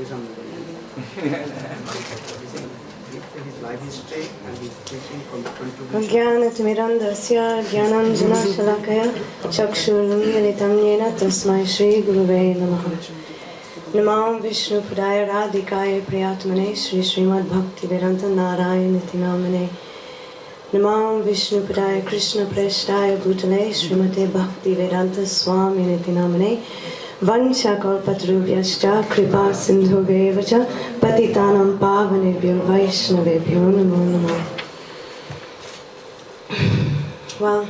Jnanatimirandasya Jnananjana Shalakaya Chakshurunmilitam Yena Tasmai Shri Guruve Namaha. Namam Vishnu Padaya Radhikaya Priyatmane Shri Srimad Bhakti Vedanta Narayaniti Namane. Namam Vishnu Padaya Krishna Preshtaya Bhutale Srimate Bhakti Vedanta Swami Niti Namane. Vancha Kalpatrubhyascha Kripa Sindhuvevacha Patitanam Pavanebhyo Vaishnavebhyo Namo Namo. Well,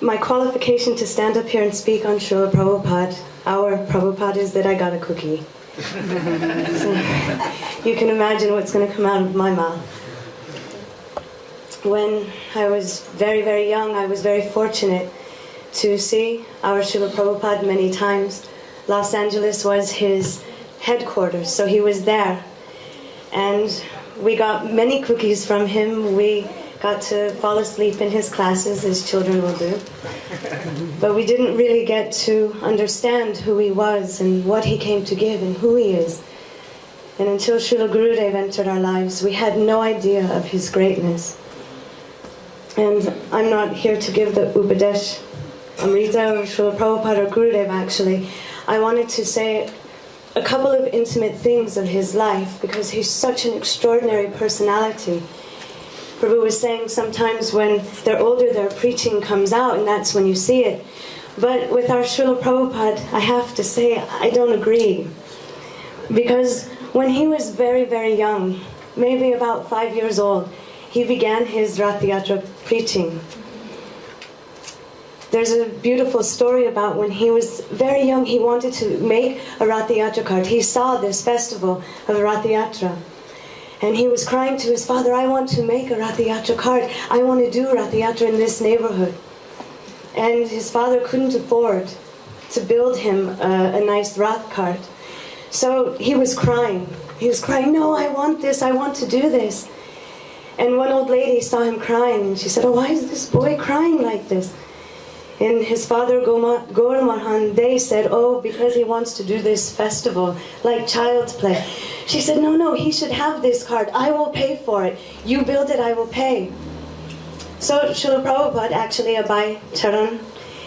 my qualification to stand up here and speak on Srila Prabhupada, our Prabhupada, is that I got a cookie. So you can imagine what's going to come out of my mouth. When I was very, very young, I was very fortunate to see our Srila Prabhupada many times. Los Angeles was his headquarters, so he was there. And we got many cookies from him. We got to fall asleep in his classes, as children will do. But we didn't really get to understand who he was and what he came to give and who he is. And until Srila Gurudev entered our lives, we had no idea of his greatness. And I'm not here to give the Upadesh Amrita or Srila Prabhupada or Gurudev, actually. I wanted to say a couple of intimate things of his life because he's such an extraordinary personality. Prabhu was saying sometimes when they're older, their preaching comes out and that's when you see it. But with our Srila Prabhupada, I have to say I don't agree. Because when he was very, very young, maybe about 5 years old, he began his Rath Yatra preaching. There's a beautiful story about when he was very young, he wanted to make a Rath Yatra cart. He saw this festival of Rath Yatra. And he was crying to his father, I want to make a Rath Yatra cart. I want to do Rath Yatra in this neighborhood. And his father couldn't afford to build him a nice Rath cart. So he was crying. He was crying, no, I want this, I want to do this. And one old lady saw him crying, and she said, oh, why is this boy crying like this? And his father, Gaur Mahan, they said, oh, because he wants to do this festival, like child's play. She said, no, no, he should have this cart. I will pay for it. You build it, I will pay. So Srila Prabhupada, actually, Abai Charan,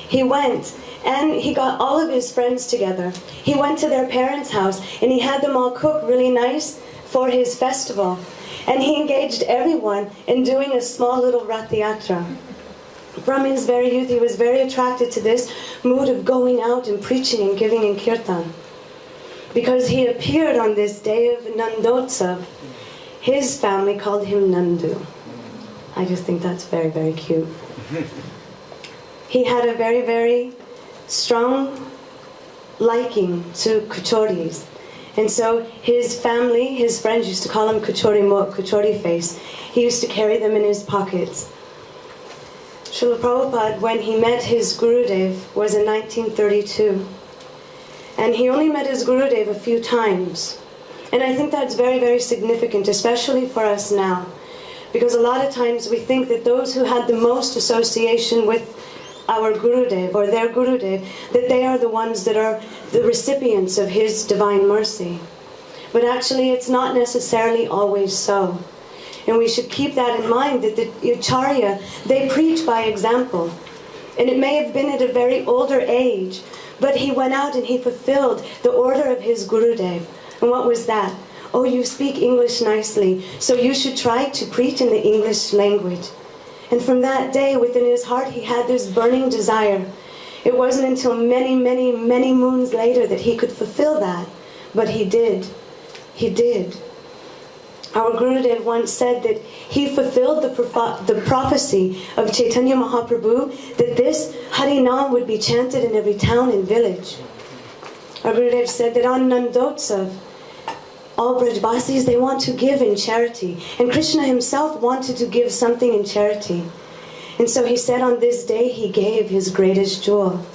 he went and he got all of his friends together. He went to their parents' house and he had them all cook really nice for his festival. And he engaged everyone in doing a small little Rath Yatra. From his very youth, he was very attracted to this mood of going out and preaching and giving in kirtan. Because he appeared on this day of Nandotsav, his family called him Nandu. I just think that's very, very cute. He had a very, very strong liking to kachoris. And so his family, his friends used to call him Kachori Mukh, Kachori Face. He used to carry them in his pockets. Srila Prabhupada, when he met his Gurudev, was in 1932. And he only met his Gurudev a few times. And I think that's very, very significant, especially for us now. Because a lot of times we think that those who had the most association with our Gurudev or their Gurudev, that they are the ones that are the recipients of his divine mercy. But actually it's not necessarily always so. And we should keep that in mind, that the Acharya, they preach by example. And it may have been at a very older age, but he went out and he fulfilled the order of his Gurudev. And what was that? Oh, you speak English nicely, so you should try to preach in the English language. And from that day, within his heart, he had this burning desire. It wasn't until many, many, many moons later that he could fulfill that. But he did. He did. Our Gurudev once said that he fulfilled the prophecy of Chaitanya Mahaprabhu that this Harinam would be chanted in every town and village. Our Gurudev said that on Nandotsav, all Brajbasis, they want to give in charity. And Krishna himself wanted to give something in charity. And so he said on this day, he gave his greatest jewel.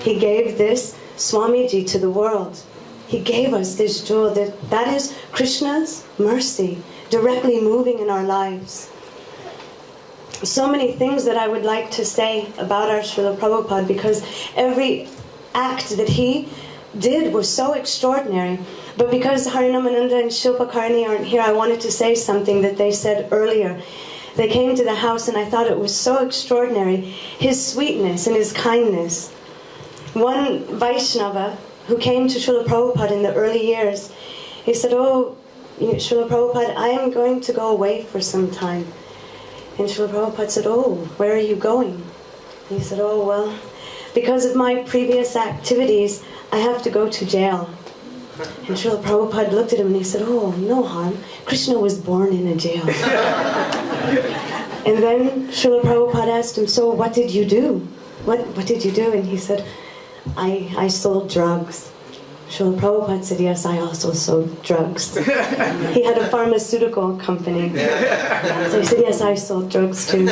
He gave this Swamiji to the world. He gave us this jewel that is Krishna's mercy, directly moving in our lives. So many things that I would like to say about our Srila Prabhupada, because every act that he did was so extraordinary. But because Harinamananda and Shilpa Karni aren't here, I wanted to say something that they said earlier. They came to the house and I thought it was so extraordinary, his sweetness and his kindness. One Vaishnava who came to Srila Prabhupada in the early years, he said, "Oh, Srila Prabhupada, I am going to go away for some time." And Srila Prabhupada said, "Oh, where are you going?" And he said, "Oh, well, because of my previous activities, I have to go to jail." And Srila Prabhupada looked at him and he said, "Oh, no harm. Krishna was born in a jail." And then Srila Prabhupada asked him, "So what did you do? What did you do?" And he said, I sold drugs." Srila Prabhupada said, "Yes, I also sold drugs." He had a pharmaceutical company. So he said, "Yes, I sold drugs too."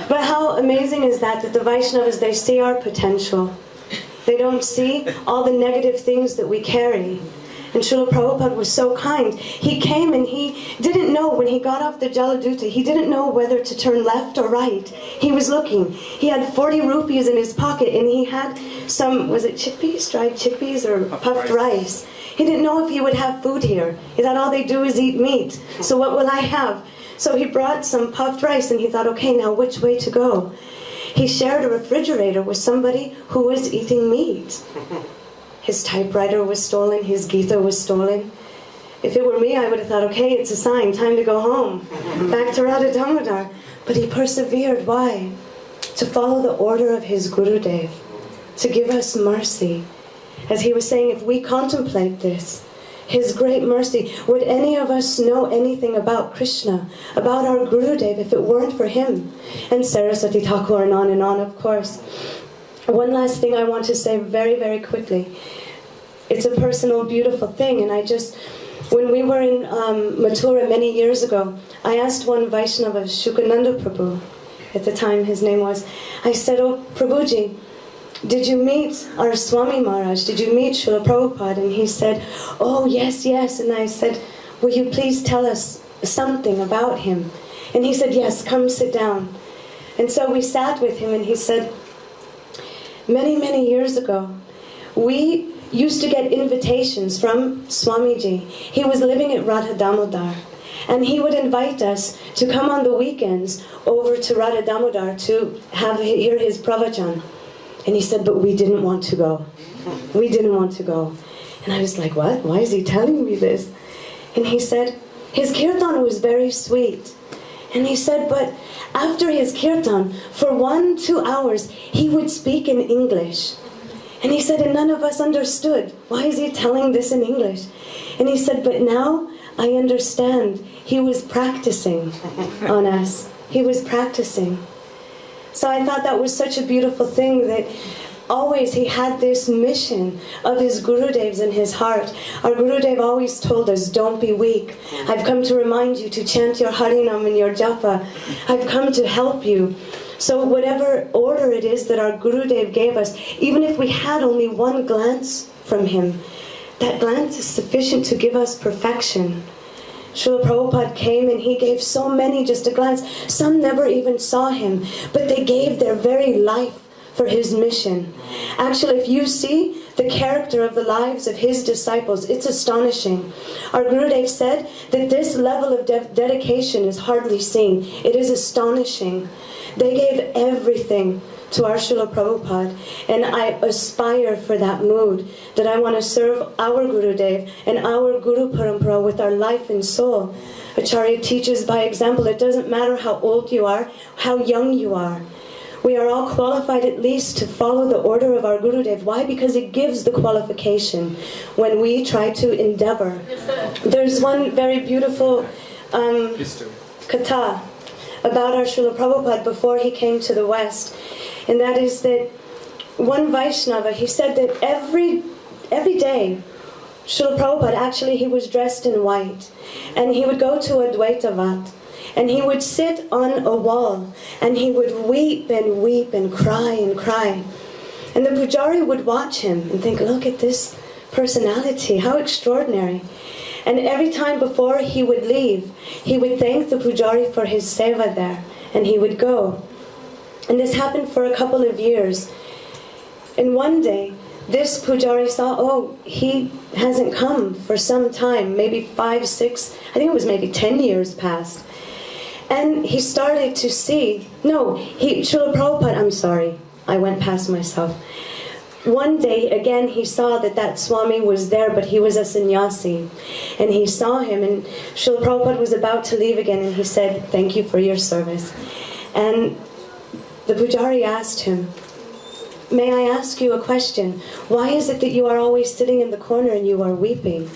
But how amazing is that the Vaishnavas, they see our potential. They don't see all the negative things that we carry. And Srila Prabhupada was so kind. He came and he didn't know, when he got off the Jaladuta, he didn't know whether to turn left or right. He was looking. He had 40 rupees in his pocket and he had some, was it chickpeas, dried chickpeas or puffed rice. He didn't know if he would have food here. He thought all they do is eat meat. So what will I have? So he brought some puffed rice and he thought, okay, now which way to go? He shared a refrigerator with somebody who was eating meat. His typewriter was stolen, his Gita was stolen. If it were me, I would have thought, okay, it's a sign, time to go home, back to Radha Damodar. But he persevered. Why? To follow the order of his Gurudev, to give us mercy. As he was saying, if we contemplate this, his great mercy, would any of us know anything about Krishna, about our Gurudev, if it weren't for him? And Saraswati Thakur and on, of course. One last thing I want to say very, very quickly. It's a personal, beautiful thing, and when we were in Mathura many years ago, I asked one Vaishnava, Shukananda Prabhu, at the time his name was, I said, "Oh, Prabhuji, did you meet our Swami Maharaj? Did you meet Srila Prabhupada?" And he said, "Oh, yes, yes." And I said, "Will you please tell us something about him?" And he said, "Yes, come sit down." And so we sat with him and he said, many, many years ago, we used to get invitations from Swamiji. He was living at Radha Damodar. And he would invite us to come on the weekends over to Radha Damodar to hear his pravachan. And he said, but we didn't want to go. We didn't want to go. And I was like, what? Why is he telling me this? And he said, his kirtan was very sweet. And he said, but after his kirtan, for 1-2 hours, he would speak in English. And he said, and none of us understood. Why is he telling this in English? And he said, but now I understand. He was practicing on us. He was practicing. So I thought that was such a beautiful thing, that always he had this mission of his Gurudevs in his heart. Our Gurudev always told us, don't be weak. I've come to remind you to chant your Harinam and your Japa. I've come to help you. So whatever order it is that our Gurudev gave us, even if we had only one glance from him, that glance is sufficient to give us perfection. Srila Prabhupada came and he gave so many just a glance. Some never even saw him, but they gave their very life for his mission. Actually, if you see the character of the lives of his disciples, it's astonishing. Our Gurudev said that this level of dedication is hardly seen. It is astonishing. They gave everything to our Srila Prabhupada, and I aspire for that mood, that I want to serve our Gurudev and our Guru Parampara with our life and soul. Acharya teaches by example. It doesn't matter how old you are, how young you are. We are all qualified at least to follow the order of our Gurudev. Why? Because it gives the qualification when we try to endeavor. There's one very beautiful katha about our Srila Prabhupada before he came to the West. And that is that one Vaishnava, he said that every day, Srila Prabhupada, actually he was dressed in white. And he would go to Advaita Vat. And he would sit on a wall. And he would weep and weep and cry and cry. And the pujari would watch him and think, look at this personality, how extraordinary. And every time before he would leave, he would thank the pujari for his seva there. And he would go. And this happened for a couple of years. And one day, this pujari saw, oh, he hasn't come for some time, maybe 5, 6, I think it was maybe 10 years past. And he started to see, Srila Prabhupada, I'm sorry, I went past myself. One day, again, he saw that Swami was there, but he was a sannyasi. And he saw him, and Srila Prabhupada was about to leave again, and he said, thank you for your service. And the pujari asked him, may I ask you a question? Why is it that you are always sitting in the corner and you are weeping?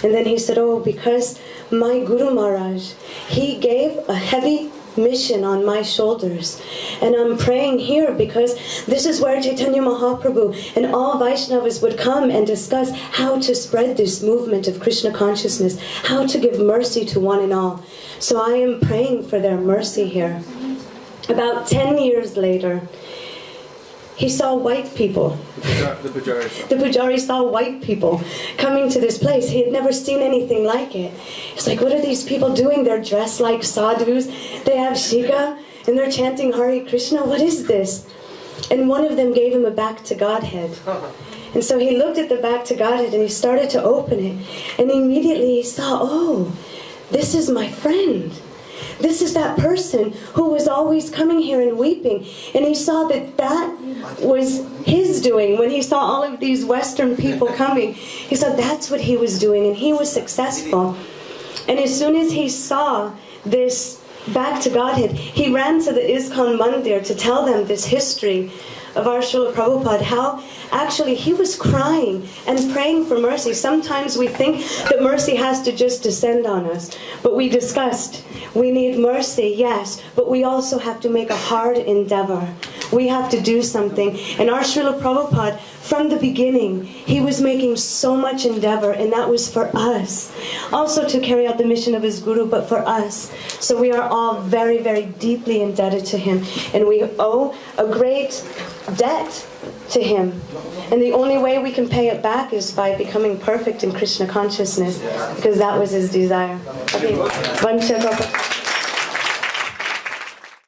And then he said, oh, because my Guru Maharaj, he gave a heavy mission on my shoulders. And I'm praying here because this is where Chaitanya Mahaprabhu and all Vaishnavas would come and discuss how to spread this movement of Krishna consciousness, how to give mercy to one and all. So I am praying for their mercy here. About 10 years later, he saw white people. The pujari. The pujari saw white people coming to this place. He had never seen anything like it. He's like, what are these people doing? They're dressed like sadhus. They have shika and they're chanting Hare Krishna. What is this? And one of them gave him a back to Godhead. And so he looked at the back to Godhead and he started to open it. And immediately he saw, oh, this is my friend. This is that person who was always coming here and weeping. And he saw that was his doing. When he saw all of these Western people coming, he said that's what he was doing, and he was successful. And as soon as he saw this back to Godhead, he ran to the ISKCON Mandir to tell them this history of our Srila Prabhupada, how actually he was crying and praying for mercy. Sometimes we think that mercy has to just descend on us, but we discussed we need mercy, yes, but we also have to make a hard endeavor. We have to do something. And our Srila Prabhupada, from the beginning, he was making so much endeavor, and that was for us. Also to carry out the mission of his Guru, but for us. So we are all very, very deeply indebted to him. And we owe a great debt to him. And the only way we can pay it back is by becoming perfect in Krishna consciousness, because that was his desire. Okay.